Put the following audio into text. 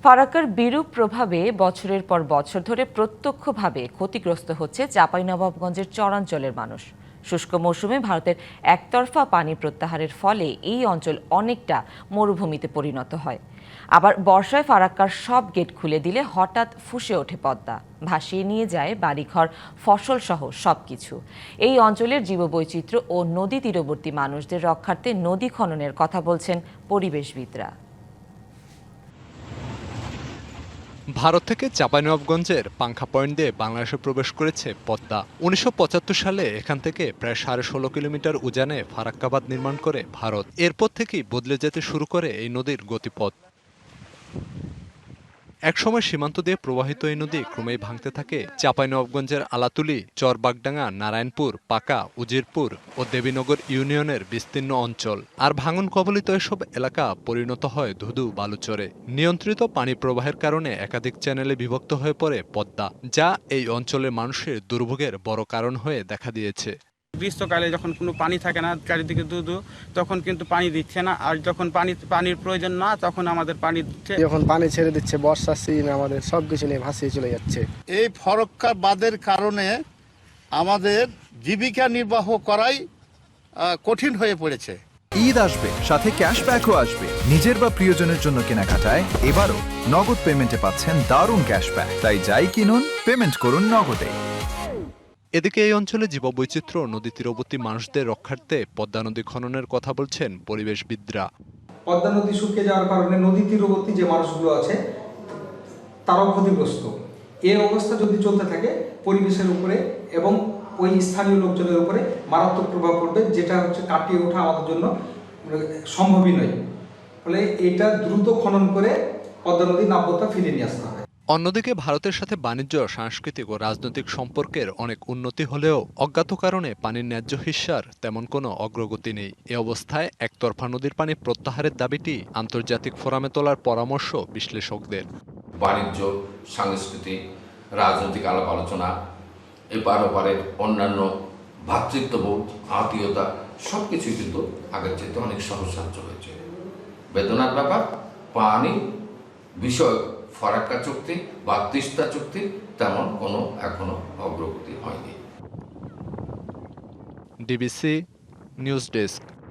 ফারাক্কার বিরূপ প্রভাবে বছরের পর বছর ধরে প্রত্যক্ষভাবে ক্ষতিগ্রস্ত হচ্ছে চাঁপাইনবাবগঞ্জের চরাঞ্চলের মানুষ। শুষ্ক মৌসুমে ভারতের একতরফা পানি প্রত্যাহারের ফলে এই অঞ্চল অনেকটা মরুভূমিতে পরিণত হয়। আবার বর্ষায় ফারাক্কার সব গেট খুলে দিলে হঠাৎ ফুঁসে ওঠে পদ্মা, ভাসিয়ে নিয়ে যায় বাড়িঘর, ফসল সহ সবকিছু। এই অঞ্চলের জীববৈচিত্র্য ও নদী তীরবর্তী মানুষদের রক্ষার্থে নদী খননের কথা বলছেন পরিবেশবিদরা। ভারত থেকে চাঁপাইনবাবগঞ্জের পাংখা পয়েন্ট দিয়ে বাংলাদেশে প্রবেশ করেছে পদ্মা। ১৯৭৫ সালে এখান থেকে প্রায় ১৬.৫ কিলোমিটার উজানে ফারাক্কাবাদ নির্মাণ করে ভারত। এরপর থেকেই বদলে যেতে শুরু করে এই নদীর গতিপথ। একসময় সীমান্ত দিয়ে প্রবাহিত এই নদী ক্রমেই ভাঙতে থাকে চাঁপাইনবাবগঞ্জের আলাতুলি, চরবাগডাঙ্গা, নারায়ণপুর, পাকা, উজিরপুর ও দেবীনগর ইউনিয়নের বিস্তীর্ণ অঞ্চল। আর ভাঙন কবলিত এসব এলাকা পরিণত হয় ধুধু বালুচরে। নিয়ন্ত্রিত পানি প্রবাহের কারণে একাধিক চ্যানেলে বিভক্ত হয়ে পড়ে পদ্মা, যা এই অঞ্চলের মানুষের দুর্ভোগের বড় কারণ হয়ে দেখা দিয়েছে। গ্রীষ্মকালে যখন কোনো পানি থাকে না, চারিদিকে দুধু, তখন কিন্তু পানি দিচ্ছে না। আর যখন পানির প্রয়োজন না, তখন আমাদের পানি দিচ্ছে। যখন পানি ছেড়ে দিচ্ছে বর্ষার সিজন আমাদের সবকিছু নিয়ে ভাসিয়ে চলে যাচ্ছে। এই ফারাক্কা বাঁধের কারণে আমাদের জীবিকা নির্বাহ করাই কঠিন হয়ে পড়েছে। ঈদ আসবে, সাথে ক্যাশব্যাকও আসবে। নিজের বা প্রিয়জনের জন্য কেনাকাটায় এবারও নগদ পেমেন্টে পাচ্ছেন দারুণ ক্যাশব্যাক। তাই যাই কিনুন, পেমেন্ট করুন নগদে। এদিকে এই অঞ্চলে জীববৈচিত্র্য ও নদী তীরবর্তী মানুষদের রক্ষার্থে পদ্মা নদী খননের কথা বলছেন পরিবেশবিদরা। পদ্মা নদী শুকিয়ে যাওয়ার কারণে নদী তীরবর্তী যে মানুষগুলো আছে তারাও ক্ষতিগ্রস্ত। এই অবস্থা যদি চলতে থাকে পরিবেশের উপরে এবং ওই স্থানীয় লোকজনের উপরে মারাত্মক প্রভাব পড়বে, যেটা হচ্ছে কাটিয়ে ওঠা আমাদের জন্য সম্ভবই নয়। ফলে এটা দ্রুত খনন করে পদ্মা নদীর নাব্যতা ফিরিয়ে নিয়ে আসতে হবে। অন্যদিকে ভারতের সাথে বাণিজ্য, সাংস্কৃতিক ও রাজনৈতিক সম্পর্কের অনেক উন্নতি হলেও অজ্ঞাত কারণে পানির ন্যায্য হিস্যার তেমন কোনো অগ্রগতি নেই। এ অবস্থায় একতরফা নদীর পানি প্রত্যাহারের দাবিটি আন্তর্জাতিক ফোরামে তোলার পরামর্শ বিশ্লেষকদের। বাণিজ্য, সাংস্কৃতিক, রাজনৈতিক আলাপ আলোচনা, এপার ওপারের অন্যান্য ভ্রাতৃত্ববোধ, আত্মীয়তা সবকিছুই কিন্তু আগের চাইতে অনেক সহজসাধ্য হয়েছে। বেদনার ব্যাপার, পানি বিষয় ফারাক্কা চুক্তি বা তিস্তা চুক্তি তেমন কোনো এখনো অগ্রগতি হয়নি। DBC news desk.